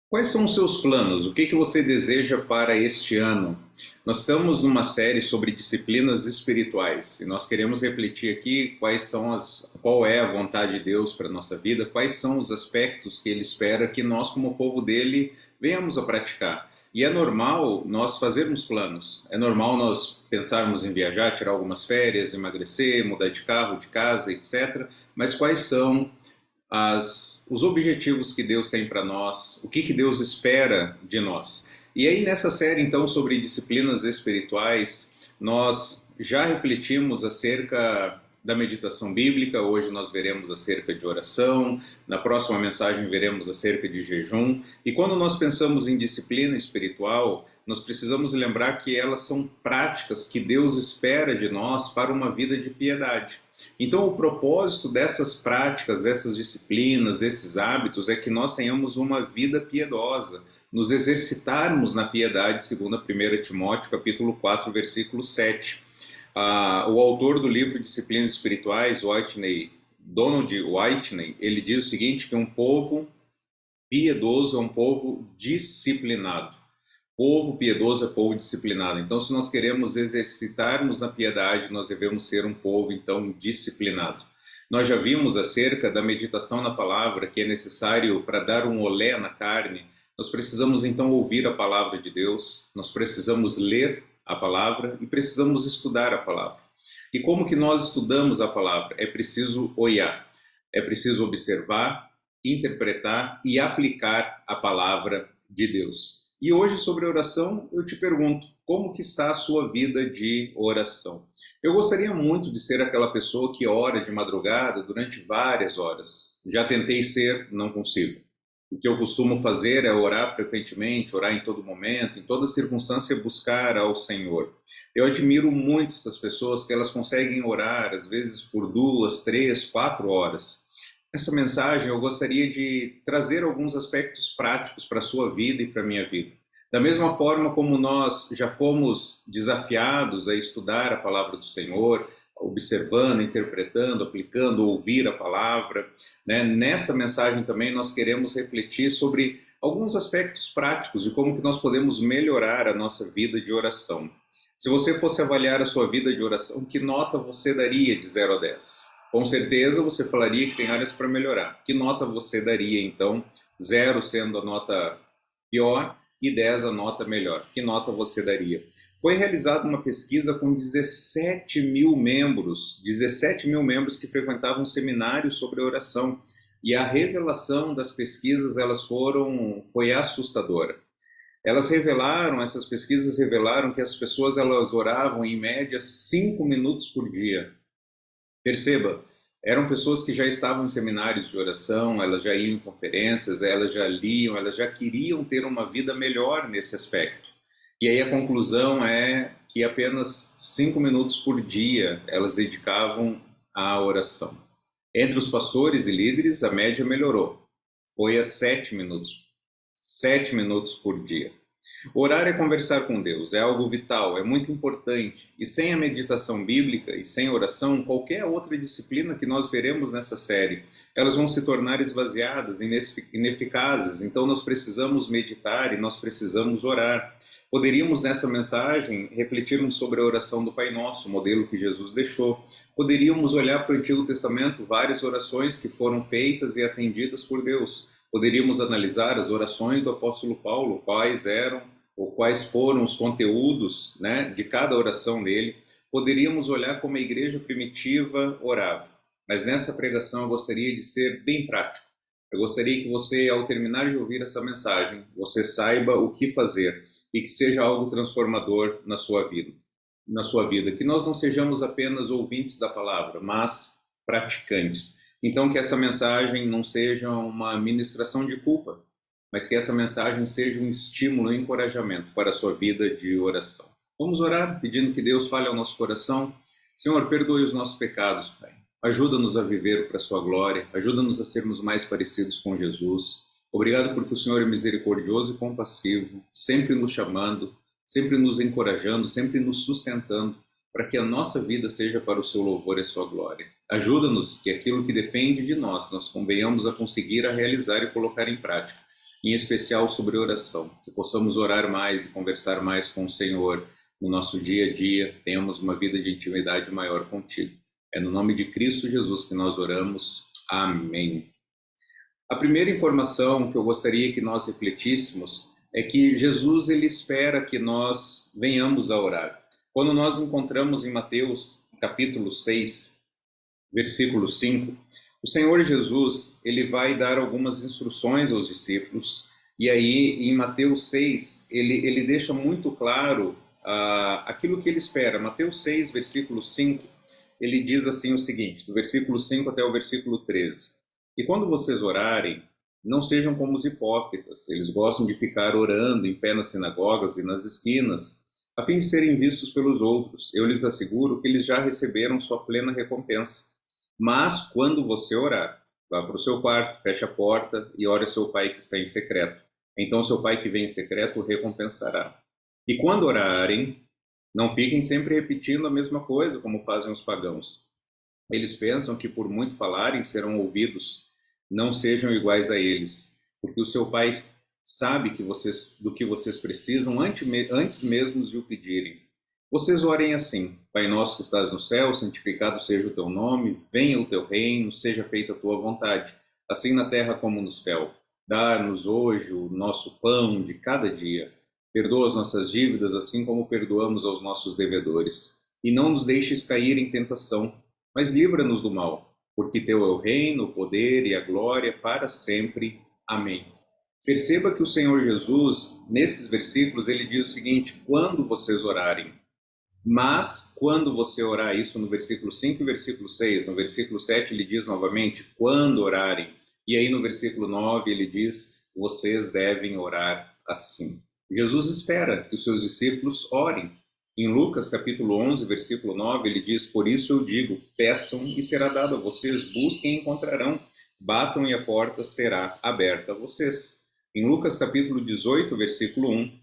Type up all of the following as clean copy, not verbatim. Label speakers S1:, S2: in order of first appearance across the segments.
S1: Quais são os seus planos? O que que você deseja para este ano? Nós estamos numa série sobre disciplinas espirituais e nós queremos refletir aqui qual é a vontade de Deus para a nossa vida, quais são os aspectos que Ele espera que nós, como povo dele, venhamos a praticar. E é normal nós fazermos planos, é normal nós pensarmos em viajar, tirar algumas férias, emagrecer, mudar de carro, de casa, etc. Mas quais são os objetivos que Deus tem para nós, o que que Deus espera de nós? E aí, nessa série, então, sobre disciplinas espirituais, nós já refletimos acerca da meditação bíblica, hoje nós veremos acerca de oração, na próxima mensagem veremos acerca de jejum. E quando nós pensamos em disciplina espiritual, nós precisamos lembrar que elas são práticas que Deus espera de nós para uma vida de piedade. Então, o propósito dessas práticas, dessas disciplinas, desses hábitos é que nós tenhamos uma vida piedosa, nos exercitarmos na piedade, segundo a 1 Timóteo, capítulo 4, versículo 7. O autor do livro Disciplinas Espirituais, Donald Whitney, ele diz o seguinte, que um povo piedoso é um povo disciplinado. Povo piedoso é povo disciplinado. Então, se nós queremos exercitarmos na piedade, nós devemos ser um povo, então, disciplinado. Nós já vimos acerca da meditação na palavra, que é necessário para dar um olé na carne. Nós precisamos, então, ouvir a palavra de Deus, nós precisamos ler a palavra e precisamos estudar a palavra. E como que nós estudamos a palavra? É preciso olhar, é preciso observar, interpretar e aplicar a palavra de Deus. E hoje, sobre oração, eu te pergunto, como que está a sua vida de oração? Eu gostaria muito de ser aquela pessoa que ora de madrugada durante várias horas. Já tentei ser, não consigo. O que eu costumo fazer é orar frequentemente, orar em todo momento, em toda circunstância, buscar ao Senhor. Eu admiro muito essas pessoas que elas conseguem orar, às vezes por 2, 3, 4 horas. Essa mensagem eu gostaria de trazer alguns aspectos práticos para a sua vida e para a minha vida. Da mesma forma como nós já fomos desafiados a estudar a palavra do Senhor, observando, interpretando, aplicando, ouvir a palavra, né? Nessa mensagem também nós queremos refletir sobre alguns aspectos práticos de como que nós podemos melhorar a nossa vida de oração. Se você fosse avaliar a sua vida de oração, que nota você daria de 0 a 10? Com certeza você falaria que tem áreas para melhorar. Que nota você daria, então? 0 sendo a nota pior e 10 a nota melhor. Que nota você daria? Foi realizada uma pesquisa com 17 mil membros que frequentavam seminários sobre oração. E a revelação das pesquisas foi assustadora. Essas pesquisas revelaram que as pessoas elas oravam em média 5 minutos por dia. Perceba, eram pessoas que já estavam em seminários de oração, elas já iam em conferências, elas já liam, elas já queriam ter uma vida melhor nesse aspecto. E aí a conclusão é que apenas 5 minutos por dia elas dedicavam à oração. Entre os pastores e líderes, a média melhorou. Foi a 7 minutos. 7 minutos por dia. Orar é conversar com Deus, é algo vital, é muito importante. E sem a meditação bíblica e sem oração, qualquer outra disciplina que nós veremos nessa série, elas vão se tornar esvaziadas, ineficazes. Então nós precisamos meditar e nós precisamos orar. Poderíamos nessa mensagem refletirmos sobre a oração do Pai Nosso, o modelo que Jesus deixou. Poderíamos olhar para o Antigo Testamento, várias orações que foram feitas e atendidas por Deus. Poderíamos analisar as orações do apóstolo Paulo, quais foram os conteúdos, né, de cada oração dele. Poderíamos olhar como a igreja primitiva orava. Mas nessa pregação eu gostaria de ser bem prático. Eu gostaria que você, ao terminar de ouvir essa mensagem, você saiba o que fazer e que seja algo transformador na sua vida. Que nós não sejamos apenas ouvintes da palavra, mas praticantes. Então, que essa mensagem não seja uma ministração de culpa, mas que essa mensagem seja um estímulo e um encorajamento para a sua vida de oração. Vamos orar pedindo que Deus fale ao nosso coração. Senhor, perdoe os nossos pecados, Pai. Ajuda-nos a viver para a sua glória. Ajuda-nos a sermos mais parecidos com Jesus. Obrigado porque o Senhor é misericordioso e compassivo, sempre nos chamando, sempre nos encorajando, sempre nos sustentando, para que a nossa vida seja para o seu louvor e a sua glória. Ajuda-nos que aquilo que depende de nós, nós convenhamos a conseguir a realizar e colocar em prática. em especial sobre oração, que possamos orar mais e conversar mais com o Senhor no nosso dia a dia, tenhamos uma vida de intimidade maior contigo. É no nome de Cristo Jesus que nós oramos. Amém. A primeira informação que eu gostaria que nós refletíssemos é que Jesus ele espera que nós venhamos a orar. Quando nós encontramos em Mateus capítulo 6, versículo 5, o Senhor Jesus ele vai dar algumas instruções aos discípulos, e aí em Mateus 6 ele deixa muito claro aquilo que ele espera. Mateus 6, versículo 5, ele diz assim o seguinte, do versículo 5 até o versículo 13: E quando vocês orarem, não sejam como os hipócritas, eles gostam de ficar orando em pé nas sinagogas e nas esquinas, a fim de serem vistos pelos outros. Eu lhes asseguro que eles já receberam sua plena recompensa. Mas quando você orar, vá para o seu quarto, feche a porta e ore a seu pai que está em secreto. Então seu pai que vem em secreto o recompensará. E quando orarem, não fiquem sempre repetindo a mesma coisa como fazem os pagãos. Eles pensam que por muito falarem serão ouvidos. Não sejam iguais a eles, porque o seu pai sabe do que vocês precisam antes mesmo de o pedirem. Vocês orem assim: Pai nosso que estás no céu, santificado seja o teu nome, venha o teu reino, seja feita a tua vontade, assim na terra como no céu. Dá-nos hoje o nosso pão de cada dia. Perdoa as nossas dívidas, assim como perdoamos aos nossos devedores. E não nos deixes cair em tentação, mas livra-nos do mal, porque teu é o reino, o poder e a glória para sempre. Amém. Perceba que o Senhor Jesus, nesses versículos, ele diz o seguinte: quando vocês orarem. Mas, quando você orar, isso no versículo 5 e versículo 6, no versículo 7 ele diz novamente, quando orarem. E aí no versículo 9 ele diz, vocês devem orar assim. Jesus espera que os seus discípulos orem. Em Lucas capítulo 11, versículo 9, ele diz, por isso eu digo, peçam e será dado a vocês, busquem e encontrarão, batam e a porta será aberta a vocês. Em Lucas capítulo 18, versículo 1,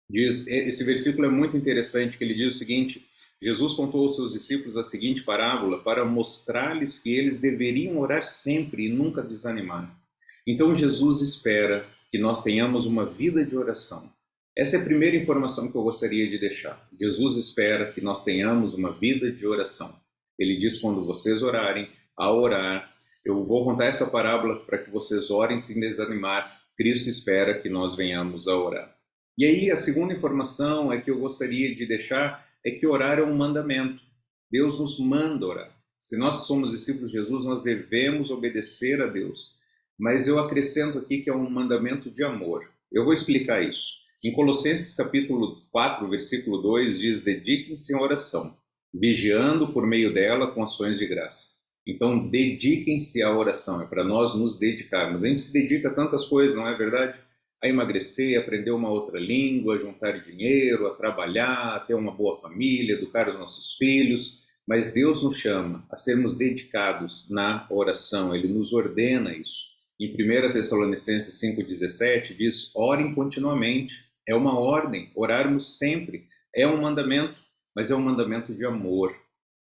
S1: esse versículo é muito interessante, que ele diz o seguinte, Jesus contou aos seus discípulos a seguinte parábola para mostrar-lhes que eles deveriam orar sempre e nunca desanimar. Então Jesus espera que nós tenhamos uma vida de oração. Essa é a primeira informação que eu gostaria de deixar. Jesus espera que nós tenhamos uma vida de oração. Ele diz, quando vocês orarem, ao orar, eu vou contar essa parábola para que vocês orem sem desanimar. Cristo espera que nós venhamos a orar. E aí a segunda informação que eu gostaria de deixar é que orar é um mandamento. Deus nos manda orar. Se nós somos discípulos de Jesus, nós devemos obedecer a Deus. Mas eu acrescento aqui que é um mandamento de amor. Eu vou explicar isso. Em Colossenses capítulo 4, versículo 2, diz, dediquem-se em oração, vigiando por meio dela com ações de graça. Então, dediquem-se à oração, é para nós nos dedicarmos. A gente se dedica a tantas coisas, não é verdade? A emagrecer, aprender uma outra língua, a juntar dinheiro, a trabalhar, a ter uma boa família, educar os nossos filhos. Mas Deus nos chama a sermos dedicados na oração, Ele nos ordena isso. Em 1 Tessalonicenses 5,17 diz, orem continuamente. É uma ordem, orarmos sempre. É um mandamento, mas é um mandamento de amor.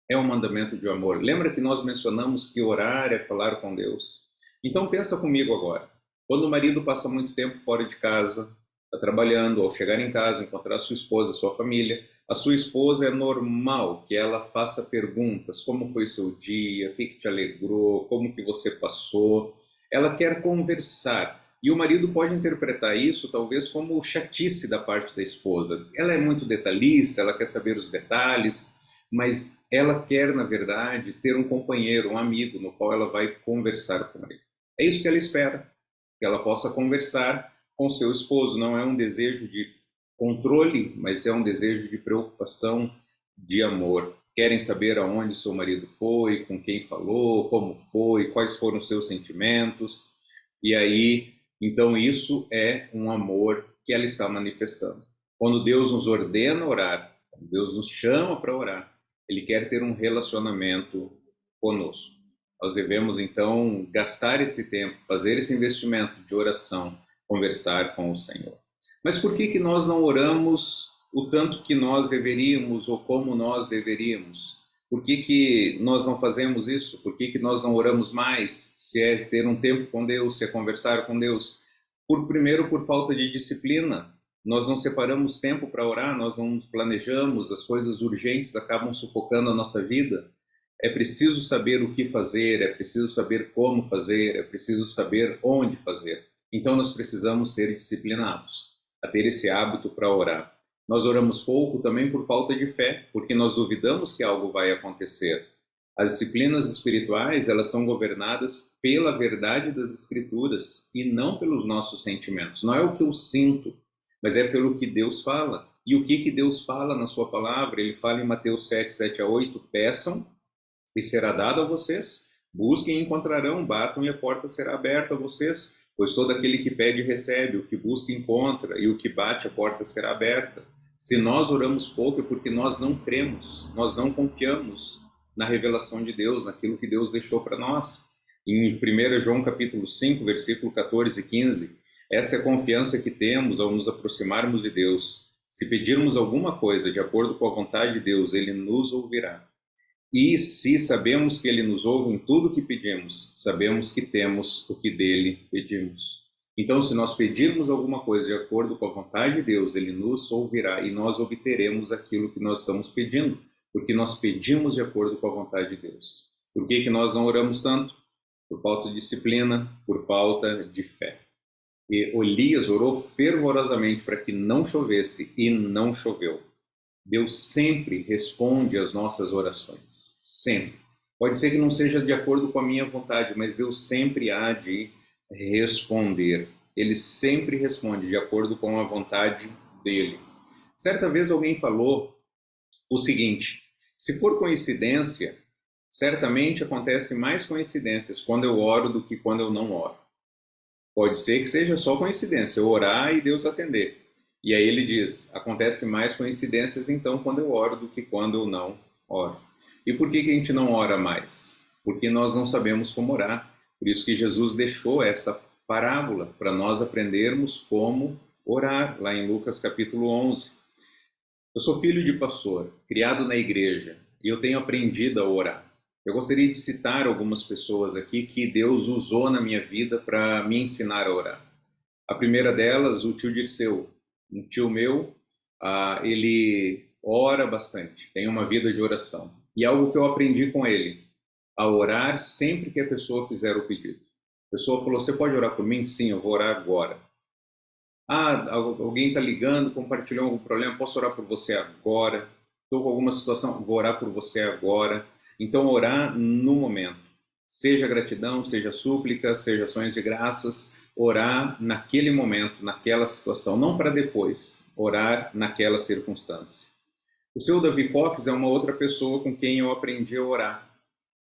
S1: É um mandamento de amor. Lembra que nós mencionamos que orar é falar com Deus? Então pensa comigo agora. Quando o marido passa muito tempo fora de casa, está trabalhando, ao chegar em casa, encontrar a sua esposa, a sua família, a sua esposa é normal que ela faça perguntas, como foi seu dia, o que te alegrou, como que você passou. Ela quer conversar. E o marido pode interpretar isso talvez como chatice da parte da esposa. Ela é muito detalhista, ela quer saber os detalhes, mas ela quer, na verdade, ter um companheiro, um amigo, no qual ela vai conversar com ele. É isso que ela espera, que ela possa conversar com seu esposo. Não é um desejo de controle, mas é um desejo de preocupação, de amor. Querem saber aonde seu marido foi, com quem falou, como foi, quais foram os seus sentimentos. E aí, então isso é um amor que ela está manifestando. Quando Deus nos ordena orar, quando Deus nos chama para orar, Ele quer ter um relacionamento conosco. Nós devemos, então, gastar esse tempo, fazer esse investimento de oração, conversar com o Senhor. Mas por que nós não oramos o tanto que nós deveríamos ou como nós deveríamos? Por que nós não fazemos isso? Por que nós não oramos mais? Se é ter um tempo com Deus, se é conversar com Deus? Primeiro, por falta de disciplina. Nós não separamos tempo para orar, nós não planejamos, as coisas urgentes acabam sufocando a nossa vida. É preciso saber o que fazer, é preciso saber como fazer, é preciso saber onde fazer. Então nós precisamos ser disciplinados a ter esse hábito para orar. Nós oramos pouco também por falta de fé, porque nós duvidamos que algo vai acontecer. As disciplinas espirituais, elas são governadas pela verdade das Escrituras e não pelos nossos sentimentos. Não é o que eu sinto, mas é pelo que Deus fala. E o que Deus fala na sua palavra? Ele fala em Mateus 7, 7 a 8, peçam e será dado a vocês, busquem e encontrarão, batam e a porta será aberta a vocês, pois todo aquele que pede recebe, o que busca encontra, e o que bate a porta será aberta. Se nós oramos pouco é porque nós não cremos, nós não confiamos na revelação de Deus, naquilo que Deus deixou para nós. Em 1 João capítulo 5, versículo 14 e 15, essa é a confiança que temos ao nos aproximarmos de Deus. Se pedirmos alguma coisa de acordo com a vontade de Deus, Ele nos ouvirá. E se sabemos que Ele nos ouve em tudo o que pedimos, sabemos que temos o que dele pedimos. Então, se nós pedirmos alguma coisa de acordo com a vontade de Deus, Ele nos ouvirá e nós obteremos aquilo que nós estamos pedindo, porque nós pedimos de acordo com a vontade de Deus. Por que nós não oramos tanto? Por falta de disciplina, por falta de fé. E Elias orou fervorosamente para que não chovesse e não choveu. Deus sempre responde às nossas orações, sempre. Pode ser que não seja de acordo com a minha vontade, mas Deus sempre há de responder. Ele sempre responde de acordo com a vontade dele. Certa vez alguém falou o seguinte: se for coincidência, certamente acontecem mais coincidências quando eu oro do que quando eu não oro. Pode ser que seja só coincidência, eu orar e Deus atender. E aí ele diz, acontece mais coincidências então quando eu oro do que quando eu não oro. E por que a gente não ora mais? Porque nós não sabemos como orar. Por isso que Jesus deixou essa parábola para nós aprendermos como orar, lá em Lucas capítulo 11. Eu sou filho de pastor, criado na igreja, e eu tenho aprendido a orar. Eu gostaria de citar algumas pessoas aqui que Deus usou na minha vida para me ensinar a orar. A primeira delas, o tio Dirceu. Um tio meu, ele ora bastante, tem uma vida de oração. E algo que eu aprendi com ele, a orar sempre que a pessoa fizer o pedido. A pessoa falou, você pode orar por mim? Sim, eu vou orar agora. Alguém está ligando, compartilhou algum problema, posso orar por você agora? Estou com alguma situação, vou orar por você agora. Então, orar no momento. Seja gratidão, seja súplica, seja ações de graças, orar naquele momento, naquela situação, não para depois, orar naquela circunstância. O seu Davi Cox é uma outra pessoa com quem eu aprendi a orar.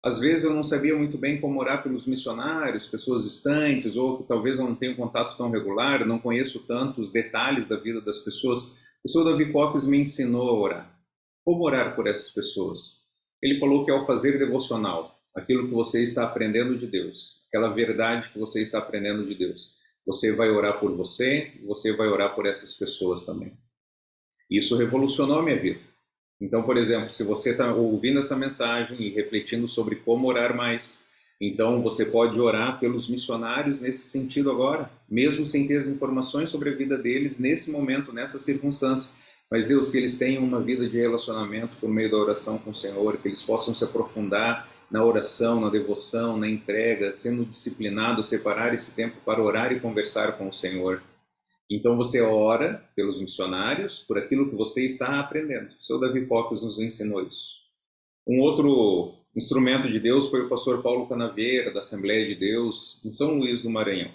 S1: Às vezes eu não sabia muito bem como orar pelos missionários, pessoas distantes, ou que talvez eu não tenha um contato tão regular, não conheço tanto os detalhes da vida das pessoas. O seu Davi Cox me ensinou a orar. Como orar por essas pessoas? Ele falou que ao fazer devocional, aquilo que você está aprendendo de Deus, aquela verdade que você está aprendendo de Deus, você vai orar por você e você vai orar por essas pessoas também. Isso revolucionou a minha vida. Então, por exemplo, se você está ouvindo essa mensagem e refletindo sobre como orar mais, então você pode orar pelos missionários nesse sentido agora, mesmo sem ter as informações sobre a vida deles nesse momento, nessa circunstância. Mas Deus, que eles tenham uma vida de relacionamento por meio da oração com o Senhor, que eles possam se aprofundar na oração, na devoção, na entrega, sendo disciplinado a separar esse tempo para orar e conversar com o Senhor. Então você ora pelos missionários, por aquilo que você está aprendendo. O seu Davi Cox nos ensinou isso. Um outro instrumento de Deus foi o pastor Paulo Canaveira, da Assembleia de Deus, em São Luís do Maranhão.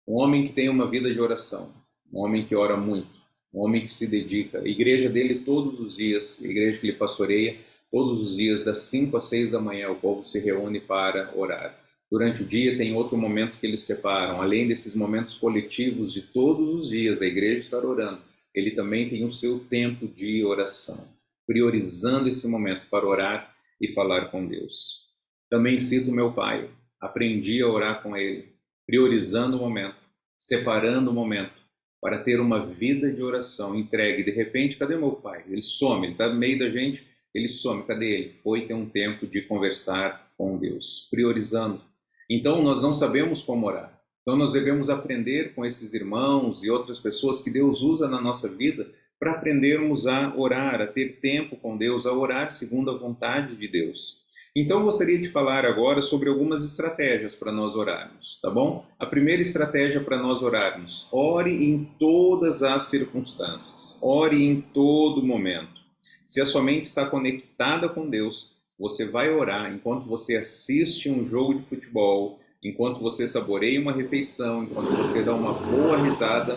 S1: Um homem que tem uma vida de oração, um homem que ora muito, um homem que se dedica. A igreja dele todos os dias, a igreja que ele pastoreia, todos os dias, das 5 às 6 da manhã, o povo se reúne para orar. Durante o dia tem outro momento que eles separam. Além desses momentos coletivos de todos os dias, a igreja estar orando, ele também tem o seu tempo de oração, priorizando esse momento para orar e falar com Deus. Também cito meu pai. Aprendi a orar com ele, priorizando o momento, separando o momento, para ter uma vida de oração entregue. De repente, cadê meu pai? Ele some, ele está no meio da gente, ele some. Cadê ele? Foi ter um tempo de conversar com Deus, priorizando. Então, nós não sabemos como orar. Então nós devemos aprender com esses irmãos e outras pessoas que Deus usa na nossa vida para aprendermos a orar, a ter tempo com Deus, a orar segundo a vontade de Deus. Então eu gostaria de falar agora sobre algumas estratégias para nós orarmos, tá bom? A primeira estratégia para nós orarmos: ore em todas as circunstâncias, ore em todo momento. Se a sua mente está conectada com Deus, você vai orar enquanto você assiste um jogo de futebol, enquanto você saboreia uma refeição, enquanto você dá uma boa risada,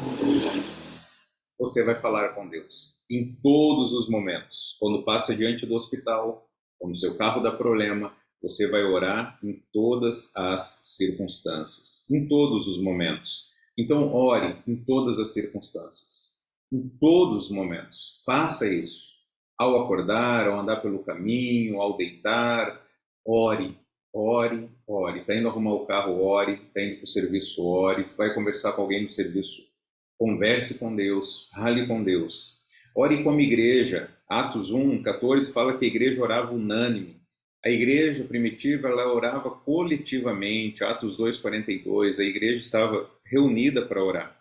S1: você vai falar com Deus em todos os momentos. Quando passa diante do hospital, quando o seu carro dá problema, você vai orar em todas as circunstâncias, em todos os momentos. Então, ore em todas as circunstâncias, em todos os momentos. Faça isso. Ao acordar, ao andar pelo caminho, ao deitar, ore, ore, ore. Está indo arrumar o carro, ore. Está indo para o serviço, ore. Vai conversar com alguém no serviço, converse com Deus, fale com Deus. Ore como igreja. Atos 1:14 fala que a igreja orava unânime. A igreja primitiva, ela orava coletivamente. Atos 2:42, a igreja estava reunida para orar.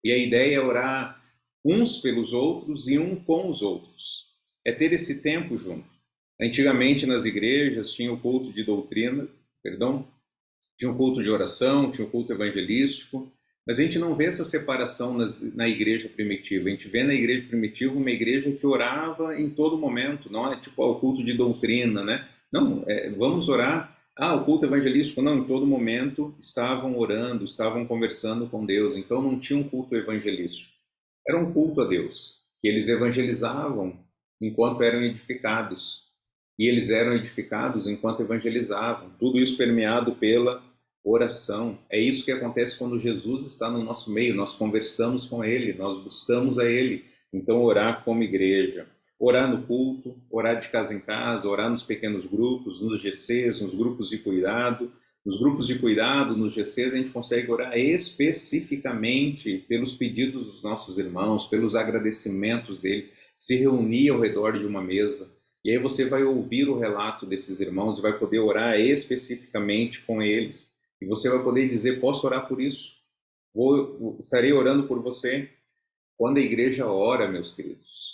S1: E a ideia é orar uns pelos outros e um com os outros. É ter esse tempo junto. Antigamente nas igrejas tinha o culto de doutrina, tinha o culto de oração, tinha o culto evangelístico, mas a gente não vê essa separação na igreja primitiva. A gente vê na igreja primitiva uma igreja que orava em todo momento, não é tipo o culto de doutrina, né? Não, vamos orar. O culto evangelístico, não, em todo momento estavam orando, estavam conversando com Deus, então não tinha um culto evangelístico. Era um culto a Deus, que eles evangelizavam enquanto eram edificados, e eles eram edificados enquanto evangelizavam, tudo isso permeado pela oração. É isso que acontece quando Jesus está no nosso meio, nós conversamos com Ele, nós buscamos a Ele. Então, orar como igreja, orar no culto, orar de casa em casa, orar nos pequenos grupos, nos GCs, nos grupos de cuidado. Nos grupos de cuidado, nos GCs, a gente consegue orar especificamente pelos pedidos dos nossos irmãos, pelos agradecimentos deles, se reunir ao redor de uma mesa. E aí você vai ouvir o relato desses irmãos e vai poder orar especificamente com eles. E você vai poder dizer: posso orar por isso? Estarei orando por você. Quando a igreja ora, meus queridos,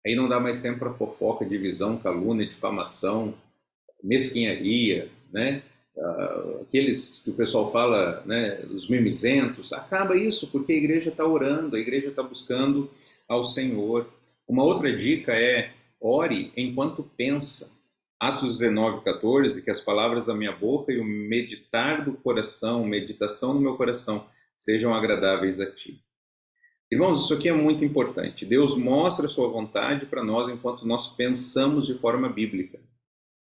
S1: aí não dá mais tempo para fofoca, divisão, calúnia, difamação, mesquinharia, né? Aqueles que o pessoal fala, né, os mimizentos. Acaba isso, porque a igreja está orando, a igreja está buscando ao Senhor. Uma outra dica é: ore enquanto pensa. Atos 19:14, que as palavras da minha boca e o meditar do coração, meditação do meu coração, sejam agradáveis a ti. Irmãos, isso aqui é muito importante. Deus mostra a sua vontade para nós enquanto nós pensamos de forma bíblica.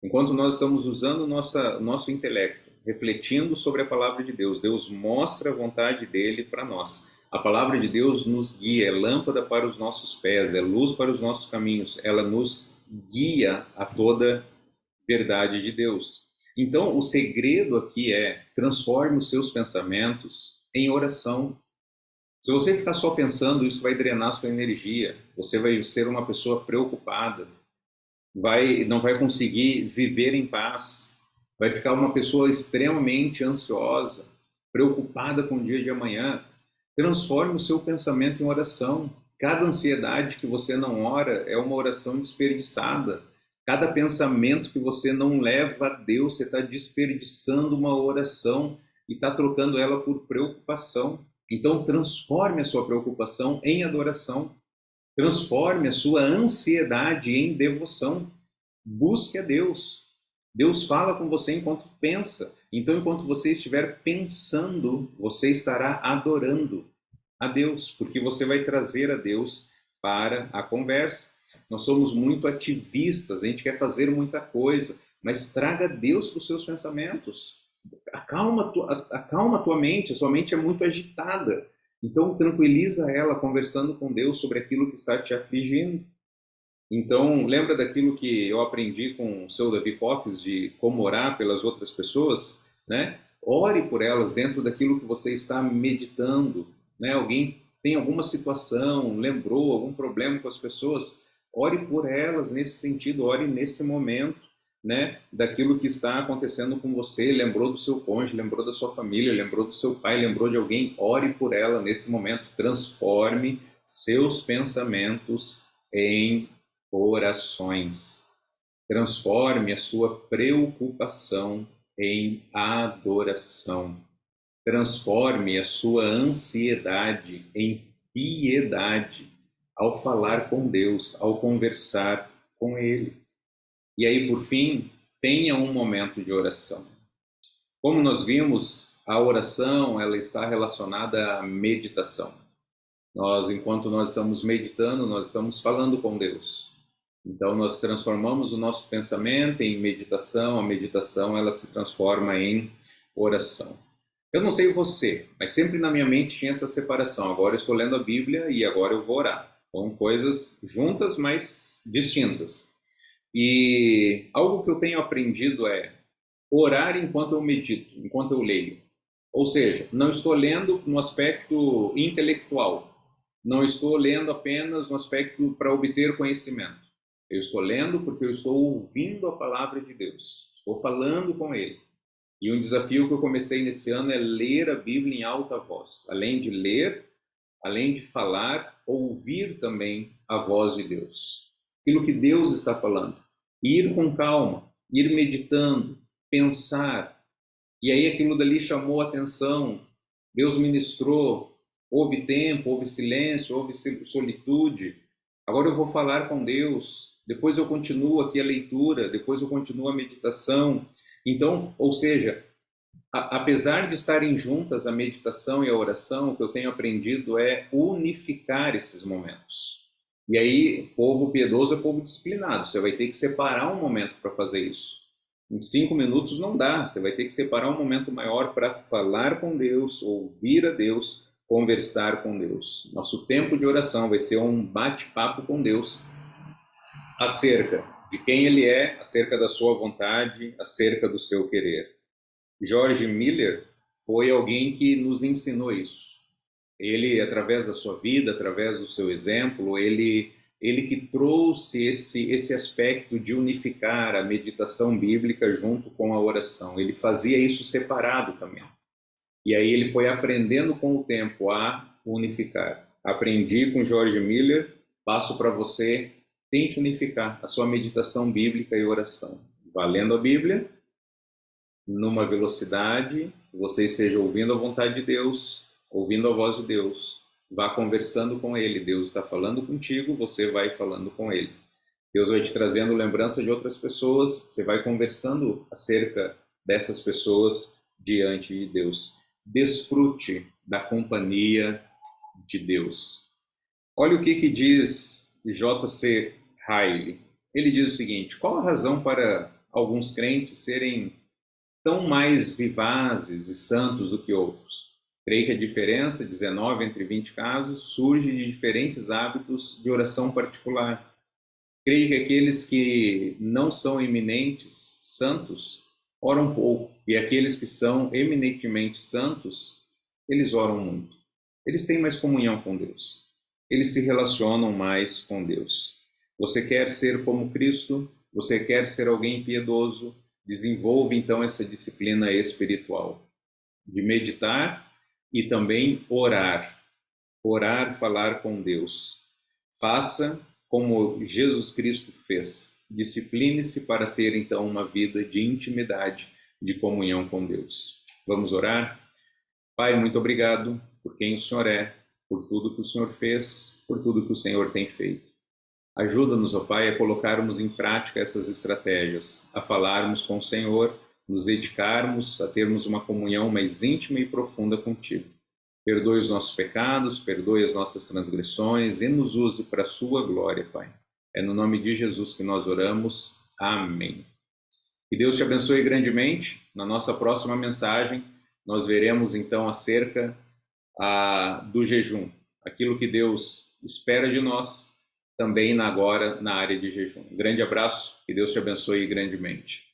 S1: Enquanto nós estamos usando nosso intelecto, refletindo sobre a palavra de Deus, Deus mostra a vontade dele para nós. A palavra de Deus nos guia, é lâmpada para os nossos pés, é luz para os nossos caminhos, ela nos guia a toda verdade de Deus. Então, o segredo aqui é: transforme os seus pensamentos em oração. Se você ficar só pensando, isso vai drenar sua energia, você vai ser uma pessoa preocupada, não vai conseguir viver em paz, vai ficar uma pessoa extremamente ansiosa, preocupada com o dia de amanhã. Transforme o seu pensamento em oração. Cada ansiedade que você não ora é uma oração desperdiçada. Cada pensamento que você não leva a Deus, você está desperdiçando uma oração e está trocando ela por preocupação. Então, transforme a sua preocupação em adoração. Transforme a sua ansiedade em devoção. Busque a Deus. Deus fala com você enquanto pensa. Então, enquanto você estiver pensando, você estará adorando a Deus, porque você vai trazer a Deus para a conversa. Nós somos muito ativistas, a gente quer fazer muita coisa, mas traga Deus para os seus pensamentos. Acalma a tua mente, a sua mente é muito agitada. Então, tranquiliza ela conversando com Deus sobre aquilo que está te afligindo. Então, lembra daquilo que eu aprendi com o seu Davi Popes, de como orar pelas outras pessoas, né? Ore por elas dentro daquilo que você está meditando, né? Alguém tem alguma situação, lembrou algum problema com as pessoas, ore por elas nesse sentido, ore nesse momento. né, daquilo que está acontecendo com você, lembrou do seu cônjuge, lembrou da sua família, lembrou do seu pai, lembrou de alguém, ore por ela nesse momento, transforme seus pensamentos em orações. Transforme a sua preocupação em adoração. Transforme a sua ansiedade em piedade ao falar com Deus, ao conversar com Ele. E aí, por fim, tenha um momento de oração. Como nós vimos, a oração ela está relacionada à meditação. Enquanto nós estamos meditando, nós estamos falando com Deus. Então, nós transformamos o nosso pensamento em meditação, a meditação ela se transforma em oração. Eu não sei você, mas sempre na minha mente tinha essa separação. Agora eu estou lendo a Bíblia e agora eu vou orar. São coisas juntas, mas distintas. E algo que eu tenho aprendido é orar enquanto eu medito, enquanto eu leio. Ou seja, não estou lendo no aspecto intelectual, não estou lendo apenas no aspecto para obter conhecimento. Eu estou lendo porque eu estou ouvindo a palavra de Deus, estou falando com Ele. E um desafio que eu comecei nesse ano é ler a Bíblia em alta voz. Além de ler, além de falar, ouvir também a voz de Deus. Aquilo que Deus está falando. Ir com calma, ir meditando, pensar. E aí aquilo dali chamou a atenção. Deus ministrou, houve tempo, houve silêncio, houve solitude. Agora eu vou falar com Deus, depois eu continuo aqui a leitura, depois eu continuo a meditação. Então, ou seja, apesar de estarem juntas a meditação e a oração, o que eu tenho aprendido é unificar esses momentos. E aí, povo piedoso é povo disciplinado, você vai ter que separar um momento para fazer isso. Em 5 minutos não dá, você vai ter que separar um momento maior para falar com Deus, ouvir a Deus, conversar com Deus. Nosso tempo de oração vai ser um bate-papo com Deus acerca de quem Ele é, acerca da sua vontade, acerca do seu querer. George Miller foi alguém que nos ensinou isso. Ele, através da sua vida, através do seu exemplo, ele que trouxe esse aspecto de unificar a meditação bíblica junto com a oração. Ele fazia isso separado também. E aí ele foi aprendendo com o tempo a unificar. Aprendi com George Miller, passo para você, tente unificar a sua meditação bíblica e oração. Vá lendo a Bíblia, numa velocidade, você esteja ouvindo a vontade de Deus, ouvindo a voz de Deus, vá conversando com Ele. Deus está falando contigo, você vai falando com Ele. Deus vai te trazendo lembrança de outras pessoas, você vai conversando acerca dessas pessoas diante de Deus. Desfrute da companhia de Deus. Olha o que diz J.C. Ryle. Ele diz o seguinte: qual a razão para alguns crentes serem tão mais vivazes e santos do que outros? Creio que a diferença, 19 entre 20 casos, surge de diferentes hábitos de oração particular. Creio que aqueles que não são eminentes santos oram pouco, e aqueles que são eminentemente santos, eles oram muito. Eles têm mais comunhão com Deus. Eles se relacionam mais com Deus. Você quer ser como Cristo? Você quer ser alguém piedoso? Desenvolve então essa disciplina espiritual de meditar e também orar. Orar, falar com Deus. Faça como Jesus Cristo fez. Discipline-se para ter então uma vida de intimidade, de comunhão com Deus. Vamos orar? Pai, muito obrigado por quem o Senhor é, por tudo que o Senhor fez, por tudo que o Senhor tem feito. Ajuda-nos, ó Pai, a colocarmos em prática essas estratégias, a falarmos com o Senhor, nos dedicarmos a termos uma comunhão mais íntima e profunda contigo. Perdoe os nossos pecados, perdoe as nossas transgressões e nos use para a sua glória, Pai. É no nome de Jesus que nós oramos. Amém. Que Deus te abençoe grandemente. Na nossa próxima mensagem, nós veremos então acerca do jejum. Aquilo que Deus espera de nós, também agora na área de jejum. Um grande abraço, que Deus te abençoe grandemente.